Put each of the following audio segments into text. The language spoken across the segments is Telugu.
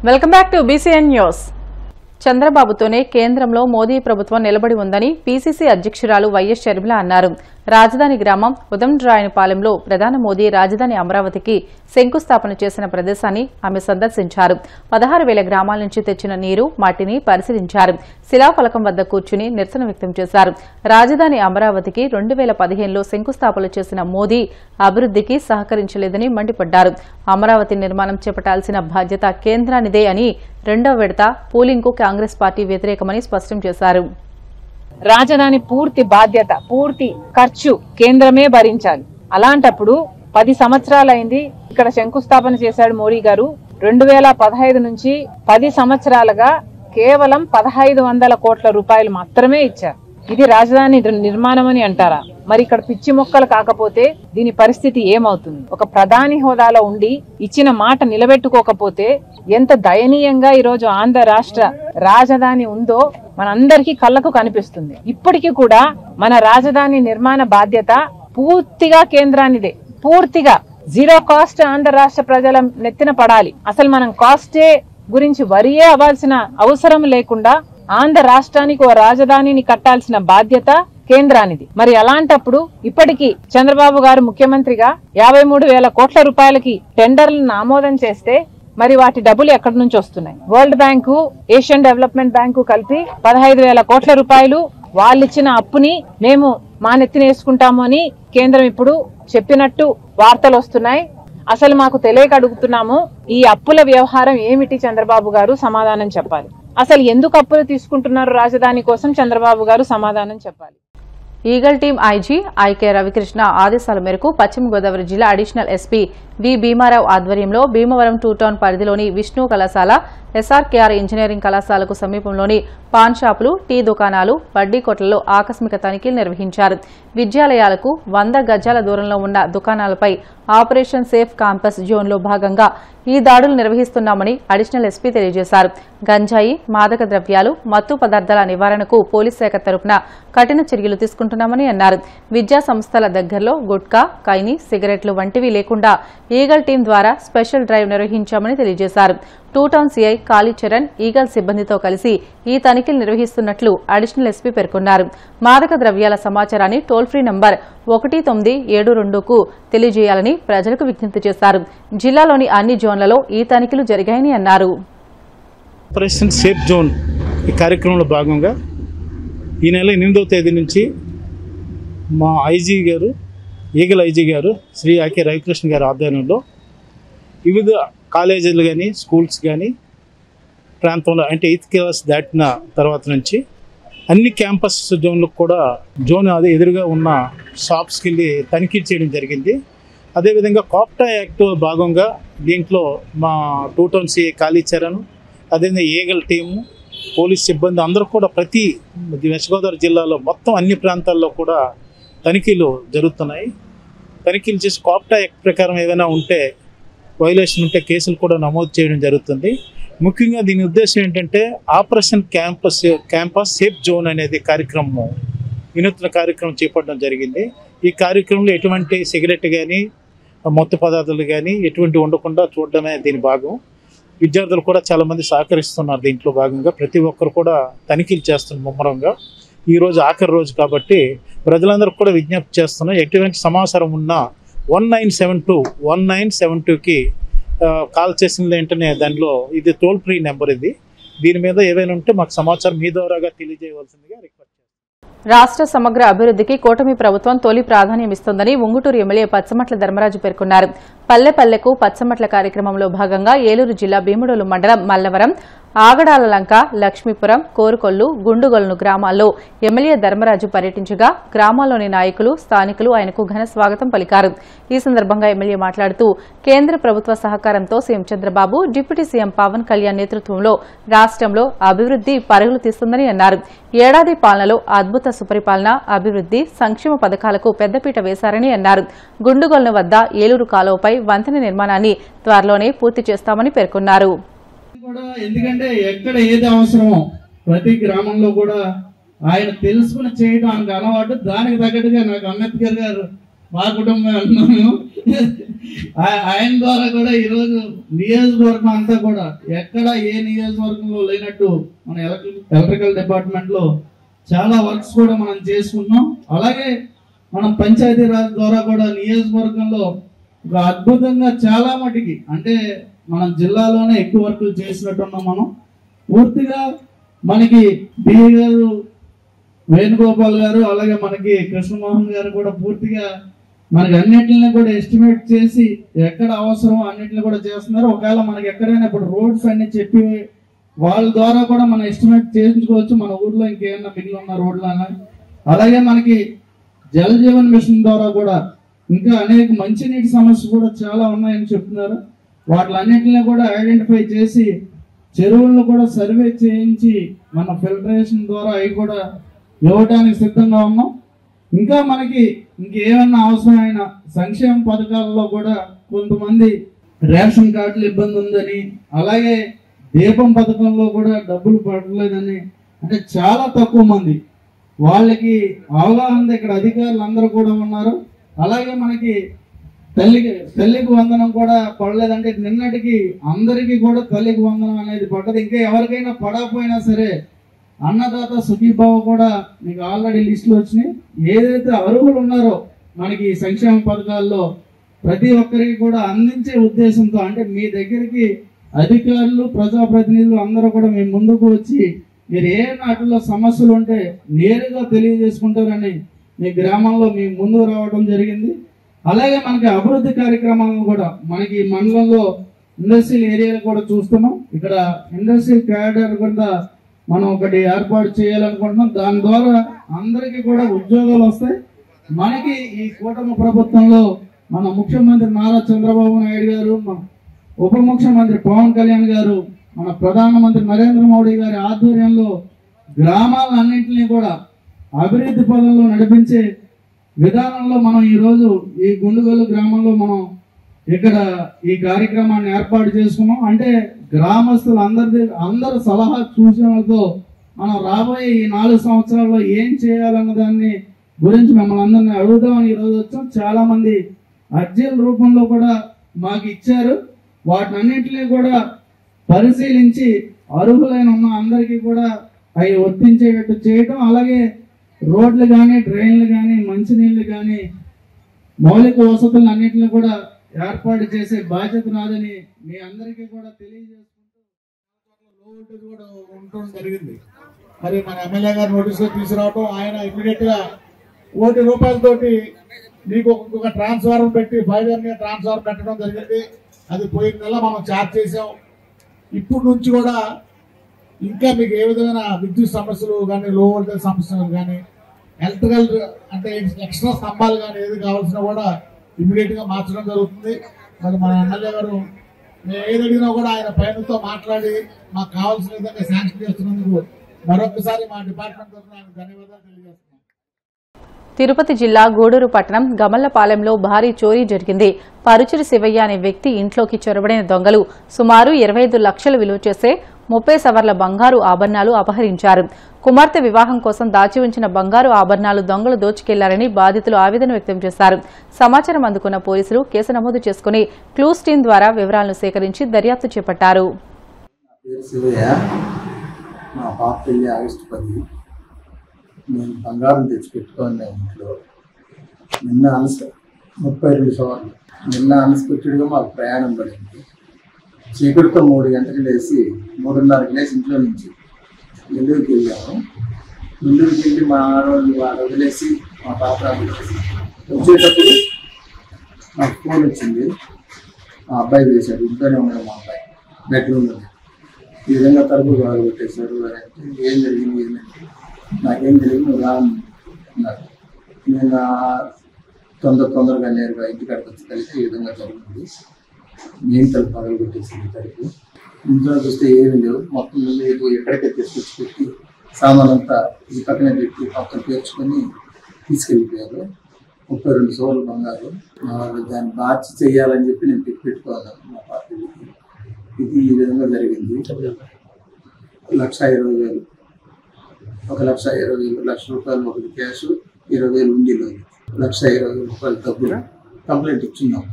Welcome back to BCN news. చంద్రబాబుతోనే కేంద్రంలో మోదీ ప్రభుత్వం నిలబడి ఉందని పీసీసీ అధ్యక్షురాలు వైఎస్ షర్మిల అన్నారు. రాజధాని గ్రామం ఉదండ్రాయనపాలెంలో ప్రధాని మోదీ రాజధాని అమరావతికి శంకుస్థాపన చేసిన ప్రదేశాన్ని ఆమె సందర్శించారు. 16,000 గ్రామాల నుంచి తెచ్చిన నీరు, మట్టిని పరిశీలించారు. శిలాఫలకం వద్ద కూర్చుని నిరసన వ్యక్తం చేశారు. రాజధాని అమరావతికి 2015లో శంకుస్థాపన చేసిన మోదీ అభివృద్దికి సహకరించలేదని మండిపడ్డారు. అమరావతి నిర్మాణం చేపట్టాల్సిన బాధ్యత కేంద్రానిదే అని, రెండో విడత పోలింగ్కు కాంగ్రెస్ పార్టీ వ్యతిరేకమని స్పష్టం చేశారు. రాజధాని పూర్తి బాధ్యత, పూర్తి ఖర్చు కేంద్రమే భరించాలి. అలాంటప్పుడు 10 సంవత్సరాలైంది ఇక్కడ శంకుస్థాపన చేశాడు మోడీ గారు. 2015 నుంచి 10 సంవత్సరాలుగా కేవలం 1,500 కోట్ల రూపాయలు మాత్రమే ఇచ్చారు. ఇది రాజధాని నిర్మాణం అని అంటారా? మరి ఇక్కడ పిచ్చి మొక్కలు కాకపోతే దీని పరిస్థితి ఏమవుతుంది? ఒక ప్రధాని హోదాలో ఉండి ఇచ్చిన మాట నిలబెట్టుకోకపోతే ఎంత దయనీయంగా ఈరోజు ఆంధ్ర రాష్ట్ర రాజధాని ఉందో మనందరికీ కళ్ళకు కనిపిస్తుంది. ఇప్పటికీ కూడా మన రాజధాని నిర్మాణ బాధ్యత పూర్తిగా కేంద్రానిదే. పూర్తిగా జీరో కాస్ట్ ఆంధ్ర రాష్ట్ర ప్రజల నెత్తిన పడాలి. అసలు మనం కాస్టే గురించి వరియే అవ్వాల్సిన అవసరం లేకుండా ఆంధ్ర రాష్ట్రానికి ఓ రాజధానిని కట్టాల్సిన బాధ్యత కేంద్రానిది. మరి అలాంటప్పుడు ఇప్పటికీ చంద్రబాబు గారు ముఖ్యమంత్రిగా 53,000 కోట్ల రూపాయలకి టెండర్లను ఆమోదం చేస్తే మరి వాటి డబ్బులు ఎక్కడి నుంచి వస్తున్నాయి? World bank, Asian development bank కలిపి 15,000 కోట్ల రూపాయలు వాళ్ళిచ్చిన అప్పుని మేము మా నెత్తిన వేసుకుంటాము అని కేంద్రం ఇప్పుడు చెప్పినట్టు వార్తలు వస్తున్నాయి. అసలు మాకు తెలియక అడుగుతున్నాము, ఈ అప్పుల వ్యవహారం ఏమిటి? చంద్రబాబు గారు సమాధానం చెప్పాలి. అసలు ఎందుకు అప్పులు తీసుకుంటున్నారు రాజధాని కోసం? చంద్రబాబు గారు సమాధానం చెప్పాలి. Eagle team IG IK Ravikrishna ఆదేశాల మేరకు పశ్చిమ గోదావరి జిల్లా అడిషనల్ ఎస్పీ వి భీమారావు ఆధ్వర్యంలో భీమవరం 2 టౌన్ పరిధిలోని విష్ణు కళాశాల, ఎస్ఆర్కేఆర్ ఇంజనీరింగ్ కళాశాలకు సమీపంలోని పాన్ షాపులు, టీ దుకాణాలు, వడ్డీ కొట్లలో ఆకస్మిక తనిఖీలు నిర్వహించారు. విద్యాలయాలకు 100 గజాల దూరంలో ఉన్న దుకాణాలపై ఆపరేషన్ సేఫ్ క్యాంపస్ జోన్లో భాగంగా ఈ దాడులు నిర్వహిస్తున్నామని అడిషనల్ ఎస్పీ తెలియజేశారు. గంజాయి, మాదక ద్రవ్యాలు, మత్తు పదార్థాల నివారణకు పోలీస్ శాఖ తరపున కఠిన చర్యలు తీసుకుంటున్నామని అన్నారు. విద్యా సంస్థల దగ్గరలో గుట్కా, కైని, సిగరెట్లు వంటివి లేకుండా ఈగల్ టీం ద్వారా స్పెషల్ డ్రైవ్ నిర్వహించామని తెలియజేశారు. 2 టౌన్ సీఐ కాళీచరణ్ ఈగల్ సిబ్బందితో కలిసి ఈ తనిఖీలు నిర్వహిస్తున్నట్లు అడిషనల్ ఎస్పీ పేర్కొన్నారు. మాదక ద్రవ్యాల సమాచారాన్ని టోల్ ఫ్రీ నంబర్ 1972కు తెలియజేయాలని ప్రజలకు విజ్ఞప్తి చేశారు. జిల్లాలోని అన్ని జోన్లలో ఈ తనిఖీలు జరిగాయని అన్నారు. ఆపరేషన్ సేఫ్ జోన్ ఈ కార్యక్రమంలో భాగంగా ఈ నెల 8వ తేదీ నుంచి మా ఐజీ గారు, ఈగల్ ఐజీ గారు శ్రీ ఐకే రవికృష్ణ గారి ఆధ్వర్యంలో వివిధ కాలేజీలు కానీ, స్కూల్స్ కానీ ప్రాంతంలో, అంటే 8th క్లాస్ దాటిన తర్వాత నుంచి అన్ని క్యాంపస్ జోన్లకు కూడా అదే ఎదురుగా ఉన్న షాప్స్కి వెళ్ళి తనిఖీ చేయడం జరిగింది. అదేవిధంగా కాప్టా యాక్ట్ భాగంగా దీంట్లో మా 2 టౌన్ సిఐ కాళీచరణ్, అదేవిధంగా ఈగల్ టీము, పోలీస్ సిబ్బంది అందరూ కూడా ప్రతి వెస్ట్ గోదావరి జిల్లాలో మొత్తం అన్ని ప్రాంతాల్లో కూడా తనిఖీలు జరుగుతున్నాయి. తనిఖీలు చేసి కాప్టా యాక్ట్ ప్రకారం ఏమైనా ఉంటే, వైలేషన్ ఉంటే కేసులు కూడా నమోదు చేయడం జరుగుతుంది. ముఖ్యంగా దీని ఉద్దేశం ఏంటంటే ఆపరేషన్ క్యాంపస్ సేఫ్ జోన్ అనేది కార్యక్రమం, వినూత్న కార్యక్రమం చేపట్టడం జరిగింది. ఈ కార్యక్రమంలో ఎటువంటి సిగరెట్ కానీ, మత్తు పదార్థాలు కానీ ఎటువంటి ఉండకుండా చూడడమే దీని భాగం. విద్యార్థులు కూడా చాలామంది సహకరిస్తున్నారు. దీంట్లో భాగంగా ప్రతి ఒక్కరు కూడా తనిఖీలు చేస్తున్నారు ముమ్మరంగా. ఈరోజు ఆఖరి రోజు కాబట్టి ప్రజలందరికీ కూడా విజ్ఞప్తి చేస్తున్నాం, ఎటువంటి సమాచారం ఉన్నా 1972కి కాల్ చేసిన వెంటనే దానిలో ఇది టోల్ ఫ్రీ నెంబర్, దీని మీద ఏవైనా ఉంటే మాకు సమాచారం మీ ద్వారాగా తెలియజేయవలసిందిగా రిక్వెస్ట్ చేస్తాం. రాష్ట్ర సమగ్ర అభివృద్ధికి కూటమి ప్రభుత్వం తొలి ప్రాధాన్యం ఇస్తోందని ఉంగుటూరు ఎమ్మెల్యే పచ్చమట్ల ధర్మరాజు పేర్కొన్నారు. పల్లెపల్లెకు పచ్చమట్ల కార్యక్రమంలో భాగంగా ఏలూరు జిల్లా భీముడోలు మండలం మల్లవరం, ఆగడాల లంక, లక్ష్మీపురం, కోరుకొల్లు, గుండుగొలను గ్రామాల్లో ఎమ్మెల్యే ధర్మరాజు పర్యటించగా గ్రామాల్లోని నాయకులు, స్థానికులు ఆయనకు ఘన స్వాగతం పలికారు. ఈ సందర్భంగా ఎమ్మెల్యే మాట్లాడుతూ కేంద్ర ప్రభుత్వ సహకారంతో CM Chandrababu, deputy CM Pawan Kalyan నేతృత్వంలో రాష్ట్రంలో అభివృద్ది పరుగులు తీస్తుందని అన్నారు. ఏడాది పాలనలో అద్భుత సుపరిపాలన, అభివృద్ది, సంక్షేమ పథకాలకు పెద్దపీట వేశారని అన్నారు. గుండుగొలను వద్ద ఏలూరు కాలువపై వంతెన నిర్మాణాన్ని త్వరలోనే పూర్తి చేస్తామని పేర్కొన్నారు. ఎందుకంటే ఎక్కడ ఏది అవసరమో ప్రతి గ్రామంలో కూడా ఆయన తెలుసుకుని చేయడం ఆయనకు అలవాటు. దానికి తగ్గట్టుగా నాకు అంబేద్కర్ గారు మా కుటుంబం అంటున్నాము. ఆయన ద్వారా కూడా ఈరోజు నియోజకవర్గం అంతా కూడా ఎక్కడ ఏ నియోజకవర్గంలో లేనట్టు మన ఎలక్ట్రికల్ డిపార్ట్మెంట్లో చాలా వర్క్స్ కూడా మనం చేసుకుంటున్నాం. అలాగే మనం పంచాయతీరాజ్ ద్వారా కూడా నియోజకవర్గంలో ఒక అద్భుతంగా చాలా మటుకి అంటే మన జిల్లాలోనే ఎక్కువ వర్కులు చేసినట్టున్నాం. మనం పూర్తిగా మనకి డిఏ గారు వేణుగోపాల్ గారు అలాగే మనకి కృష్ణమోహన్ గారు కూడా పూర్తిగా మనకి అన్నిటిని కూడా ఎస్టిమేట్ చేసి ఎక్కడ అవసరం అన్నిటిని కూడా చేస్తున్నారు. ఒకవేళ మనకి ఎక్కడైనా ఇప్పుడు రోడ్స్ అన్ని చెప్పి వాళ్ళ ద్వారా కూడా మనం ఎస్టిమేట్ చేయించుకోవచ్చు మన ఊర్లో ఇంకేమన్నా మిగిలి ఉన్న రోడ్లు అని. అలాగే మనకి జల్ జీవన్ మిషన్ ద్వారా కూడా ఇంకా అనేక మంచినీటి సమస్యలు కూడా చాలా ఉన్నాయని చెప్తున్నారు. వాటిలన్నింటినీ కూడా ఐడెంటిఫై చేసి చెరువులను కూడా సర్వే చేయించి మన ఫిల్టరేషన్ ద్వారా అవి కూడా ఇవ్వడానికి సిద్ధంగా ఉన్నాం. ఇంకా మనకి ఇంకేమన్నా అవసరమైన సంక్షేమ పథకాలలో కూడా కొంతమంది రేషన్ కార్డులు ఇబ్బంది ఉందని అలాగే దీపం పథకంలో కూడా డబ్బులు పడలేదని అంటే చాలా తక్కువ మంది వాళ్ళకి అవగాహన ఇక్కడ అధికారులు అందరూ కూడా ఉన్నారు. అలాగే మనకి తల్లికి వందనం కూడా పడలేదంటే నిన్నటికి అందరికీ కూడా తల్లికి వందనం అనేది పడ్డది. ఇంకా ఎవరికైనా పడకపోయినా సరే అన్నదాత సుఖీభావ కూడా మీకు ఆల్రెడీ లిస్టులు వచ్చినాయి. ఏదైతే అర్హులు ఉన్నారో మనకి సంక్షేమ పథకాల్లో ప్రతి ఒక్కరికి కూడా అందించే ఉద్దేశంతో అంటే మీ దగ్గరికి అధికారులు ప్రజాప్రతినిధులు అందరూ కూడా మీ ముందుకు వచ్చి మీరు ఏ నాటిలో సమస్యలు ఉంటే నేరుగా తెలియజేసుకుంటారని మీ గ్రామంలో మీ ముందుకు రావడం జరిగింది. అలాగే మనకి అభివృద్ధి కార్యక్రమాలను కూడా మనకి మండలంలో ఇండస్ట్రియల్ ఏరియాలు కూడా చూస్తున్నాం. ఇక్కడ ఇండస్ట్రియల్ క్యాడర్ కింద మనం ఒకటి ఏర్పాటు చేయాలనుకుంటున్నాం. దాని ద్వారా అందరికీ కూడా ఉద్యోగాలు వస్తాయి. మనకి ఈ కూటమి ప్రభుత్వంలో మన ముఖ్యమంత్రి నారా చంద్రబాబు నాయుడు గారు, ఉప ముఖ్యమంత్రి పవన్ కళ్యాణ్ గారు, మన ప్రధానమంత్రి నరేంద్ర మోడీ గారి ఆధ్వర్యంలో గ్రామాలన్నింటినీ కూడా అభివృద్ధి పదంలో నడిపించే విధానంలో మనం ఈరోజు ఈ గుండుగోలు గ్రామంలో మనం ఇక్కడ ఈ కార్యక్రమాన్ని ఏర్పాటు చేసుకున్నాం. అంటే గ్రామస్తులు అందరు సలహా సూచనలతో మనం రాబోయే ఈ 4 సంవత్సరాల్లో ఏం చేయాలన్న దాన్ని గురించి మిమ్మల్ని అందరినీ అడుగుదామని ఈరోజు వచ్చాం. చాలా మంది అర్జీల రూపంలో కూడా మాకు ఇచ్చారు. వాటినన్నింటినీ కూడా పరిశీలించి అర్హులైన ఉన్న అందరికీ కూడా అవి వర్తించేటట్టు చేయటం, అలాగే రోడ్లు కానీ డ్రైన్లు కానీ మంచినీళ్ళు కానీ మౌలిక వసతులు అన్నింటినీ కూడా ఏర్పాటు చేసే బాధ్యత నాదని మీ అందరికీ కూడా తెలియజేసుకుంటూ లో వోల్టేజ్ కూడా ఉండటం జరిగింది. మరి మన ఎమ్మెల్యే గారు నోటీసులో తీసుకురావటం ఆయన ఇమ్మీడియట్ గా ₹1,00,00,000 మీకు ఒక ట్రాన్స్ఫార్మర్ పెట్టి 5 ఇయర్ ట్రాన్స్ఫార్మర్ పెట్టడం జరిగింది. అది పోయిన నెల మనం చార్జ్ చేసాం. ఇప్పుడు నుంచి కూడా ఇంకా మీకు ఏ విధమైన విద్యుత్ సమస్యలు కానీ లో వోల్టేజ్ సమస్యలు కానీ ఎలక్ట్రికల్ అంటే ఎక్స్ట్రా స్తంభాలు కానీ ఏది కావాల్సినా కూడా ఇమ్మీడియట్ గా మార్చడం జరుగుతుంది. మరి మన ఎమ్మెల్యే గారు మేము ఏది అడిగినా కూడా ఆయన పైనతో మాట్లాడి మాకు కావాల్సిన విధంగా శాంక్షన్ చేస్తున్నందుకు మరొకసారి మా డిపార్ట్మెంట్ తరఫున ఆయన ధన్యవాదాలు తెలియజేస్తున్నాం. తిరుపతి జిల్లా గూడూరు పట్టణం గమల్లపాలెంలో భారీ చోరీ జరిగింది. పరుచిరి శివయ్య అనే వ్యక్తి ఇంట్లోకి చొరబడిన దొంగలు సుమారు 25 లక్షలు విలువ చేసే 30 సవర్ల బంగారు ఆభరణాలు అపహరించారు. కుమార్తె వివాహం కోసం దాచి ఉంచిన బంగారు ఆభరణాలు దొంగలు దోచుకెళ్లారని బాధితులు ఆవేదన వ్యక్తం చేశారు. సమాచారం అందుకున్న పోలీసులు కేసు నమోదు చేసుకుని క్లూస్ టీం ద్వారా వివరాలను సేకరించి దర్యాప్తు చేపట్టారు. నేను బంగారం తెచ్చిపెట్టుకోండి ఇంట్లో. నిన్న 32 సవర్లు నిన్న అన్ఎక్స్పెక్టెడ్గా మాకు ప్రయాణం పడింది. చీకటితో 3 గంటలకు లేచి 3:30కి లేచి ఇంట్లో నుంచి నెల్లూరుకి వెళ్ళాము. నెల్లూరుకి వెళ్ళి మా ఆడవాళ్ళు వదిలేసి మా పాప వదిలేసి వచ్చేటప్పుడు నాకు ఫోన్ వచ్చింది. మా అబ్బాయి చేశాడు, ఇంట్లోనే ఉన్నాడు మా అబ్బాయి బెడ్రూమ్లో. ఈ విధంగా తలుపు బాగా కొట్టేశారు. అంటే ఏం జరిగింది ఏంటంటే నాకేం తెలియదు, నువ్వు రా అన్నారు. నేను తొందరగా నేరుగా ఇంటికాడికి వచ్చి కలిసి ఈ విధంగా జరుగుతుంది. నేను తలుపు పగలు కొట్టేసింది. తలుపు ఇంట్లో చూస్తే ఏమీ లేవు. మొత్తం లేదు ఎక్కడికే తీసుకొచ్చి పెట్టి సామాన్ అంతా ఈ పక్కనే పెట్టి పక్కన పేర్చుకొని తీసుకెళ్ళిపోయారు. 32 సవర్లు బంగారు. దాన్ని మార్చి చేయాలని చెప్పి నేను పెట్టుకున్నాను మా పార్టీకి. ఇది ఈ విధంగా జరిగింది. 1,20,000 1,20,000 రూపాయలు ఒకటి క్యాష్, 20,000 ఉండిలో. 1,20,000 డబ్బులు కంప్లైంట్ ఇచ్చున్నాం.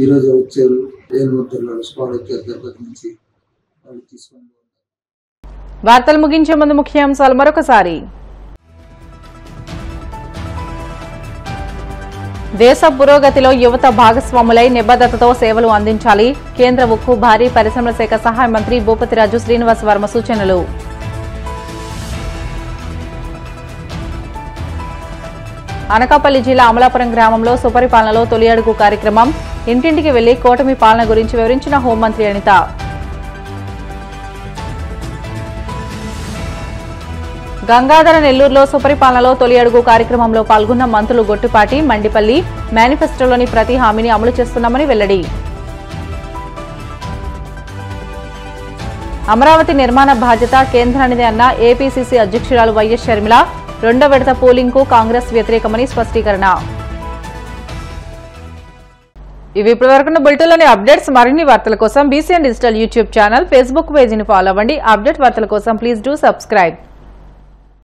ఈరోజు వచ్చారు ఏనుగుర్తుల్లో స్క్వాడ్ వచ్చారు తిరుపతి నుంచి, వాళ్ళు తీసుకొని. వార్తలు ముగించే ముందు ముఖ్యాంశాలు మరొకసారి. దేశ పురోగతిలో యువత భాగస్వాములై నిబద్ధతతో సేవలు అందించాలి. కేంద్ర ఉక్కు భారీ పరిశ్రమల శాఖ సహాయ మంత్రి భూపతిరాజు శ్రీనివాస్ వర్మ సూచనలు. అనకాపల్లి జిల్లా అమలాపురం గ్రామంలో సుపరిపాలనలో తొలి అడుగు కార్యక్రమం. ఇంటింటికి వెళ్లి కూటమి పాలన గురించి వివరించిన హోంమంత్రి అనిత. గంగాధర నెల్లూరులో సుపరిపాలనలో తొలి అడుగు కార్యక్రమంలో పాల్గొన్న మంత్రులు గొట్టిపాటి, మండిపల్లి. మేనిఫెస్టోలోని ప్రతి హామీని అమలు చేస్తున్నామని వెల్లడి. అమరావతి నిర్మాణ బాధ్యత కేంద్రానిదే అన్న ఏపీసీసీ అధ్యక్షురాలు వైఎస్ షర్మిల. 2వ విడత పోలింగ్కు కాంగ్రెస్ వ్యతిరేకమని స్పష్టీకరణ. ఇవి ఇప్పటివరకు బులెటిన్లోని అప్డేట్స్. మరిన్ని వార్తల కోసం BCN digital YouTube channel, Facebook పేజీని ఫాలో అవ్వండి. అప్డేట్ వార్తల కోసం ప్లీజ్ డూ సబ్స్క్రైబ్.